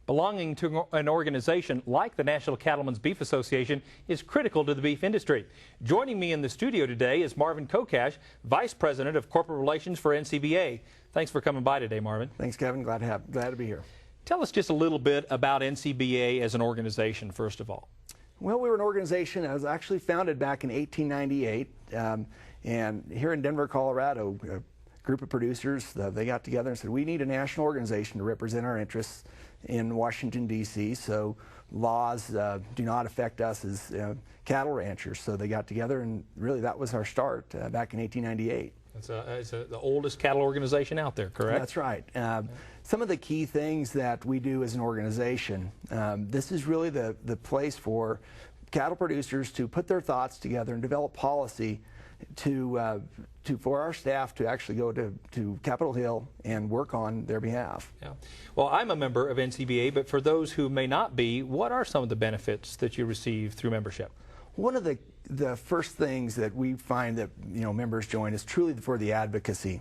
Belonging to an organization like the National Cattlemen's Beef Association is critical to the beef industry. Joining me in the studio today is Marvin Kokash, Vice President of Corporate Relations for NCBA. Thanks for coming by today, Marvin. Thanks, Kevin. Glad to be here. Tell us just a little bit about NCBA as an organization, first of all. Well, we were an organization that was actually founded back in 1898, and here in Denver, Colorado, a group of producers, they got together and said, we need a national organization to represent our interests in Washington, D.C., so laws do not affect us as cattle ranchers. So they got together, and really that was our start back in 1898. It's the oldest cattle organization out there, correct? That's right. Some of the key things that we do as an organization, this is really the place for cattle producers to put their thoughts together and develop policy for our staff to actually go to Capitol Hill and work on their behalf. Yeah. Well, I'm a member of NCBA, but for those who may not be, what are some of the benefits that you receive through membership? One of the first things that we find that members join is truly for the advocacy.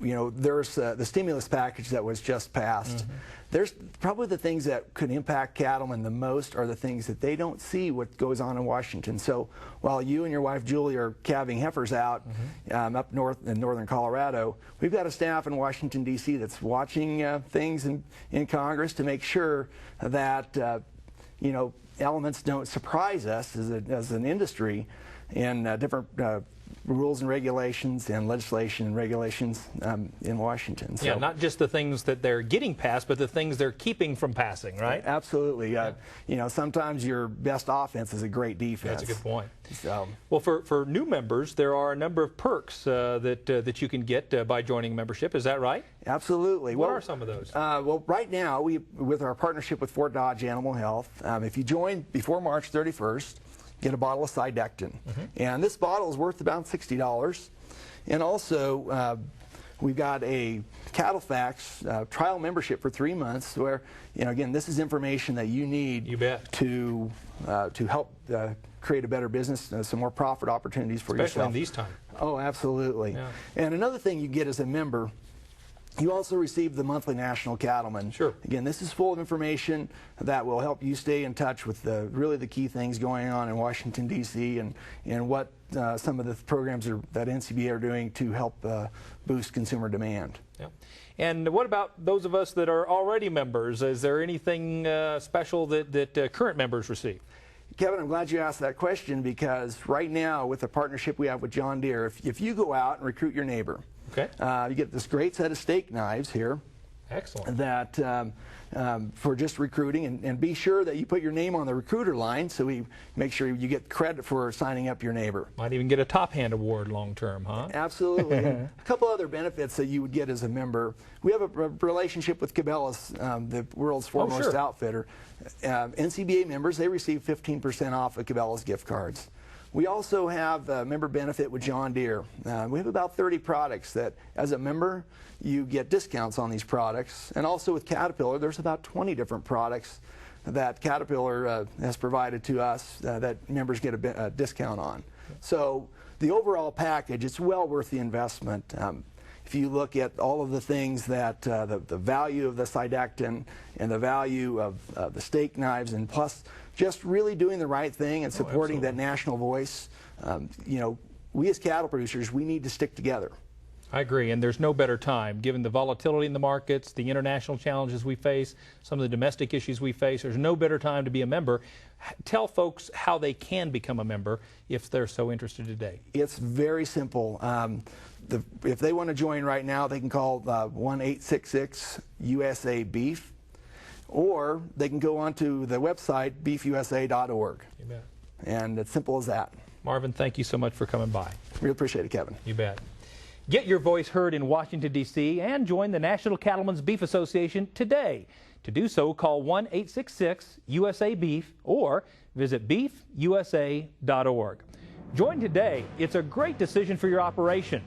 There's the stimulus package that was just passed. Mm-hmm. There's probably the things that could impact cattlemen the most are the things that they don't see what goes on in Washington. So while you and your wife Julie are calving heifers out up north in northern Colorado, we've got a staff in Washington, D.C. that's watching things in Congress to make sure that elements don't surprise us as an industry in different rules and regulations and legislation and regulations in Washington. So, yeah, not just the things that they're getting passed, but the things they're keeping from passing, right? Absolutely. Yeah. Sometimes your best offense is a great defense. That's a good point. So, well, for new members, there are a number of perks that you can get by joining membership. Is that right? Absolutely. What are some of those? Well, right now, with our partnership with Fort Dodge Animal Health, if you join before March 31st, get a bottle of Sidectin. And this bottle is worth about $60. And also, we've got a CattleFax trial membership for 3 months where, again, this is information that you need to help create a better business, some more profit opportunities for yourself. Especially in these times. Oh, absolutely. Yeah. And another thing you get as a member, you also receive the monthly National Cattleman. Sure. Again, this is full of information that will help you stay in touch with really the key things going on in Washington, D.C. and what some of the programs that NCBA are doing to help boost consumer demand. Yeah. And what about those of us that are already members? Is there anything special that current members receive? Kevin, I'm glad you asked that question because right now with the partnership we have with John Deere, if you go out and recruit your neighbor, okay. You get this great set of steak knives here. Excellent. That for just recruiting, and be sure that you put your name on the recruiter line so we make sure you get credit for signing up your neighbor. Might even get a top hand award long term, huh? Absolutely. A couple other benefits that you would get as a member. We have a relationship with Cabela's, the world's foremost outfitter. NCBA members, they receive 15% off of Cabela's gift cards. We also have a member benefit with John Deere. We have about 30 products that, as a member, you get discounts on these products. And also with Caterpillar, there's about 20 different products that Caterpillar has provided to us that members get a discount on. So the overall package, it's well worth the investment. If you look at all of the things that the value of the Sidectin and the value of the steak knives, and plus just really doing the right thing and supporting that national voice, we as cattle producers, we need to stick together. I agree, and there's no better time, given the volatility in the markets, the international challenges we face, some of the domestic issues we face. There's no better time to be a member. Tell folks how they can become a member if they're so interested today. It's very simple. If they want to join right now, they can call 1-866-USA-BEEF, or they can go onto the website beefusa.org. You bet. And it's simple as that. Marvin, thank you so much for coming by. Really appreciate it, Kevin. You bet. Get your voice heard in Washington, D.C. and join the National Cattlemen's Beef Association today. To do so, call 1-866-USA-BEEF or visit beefusa.org. Join today. It's a great decision for your operation.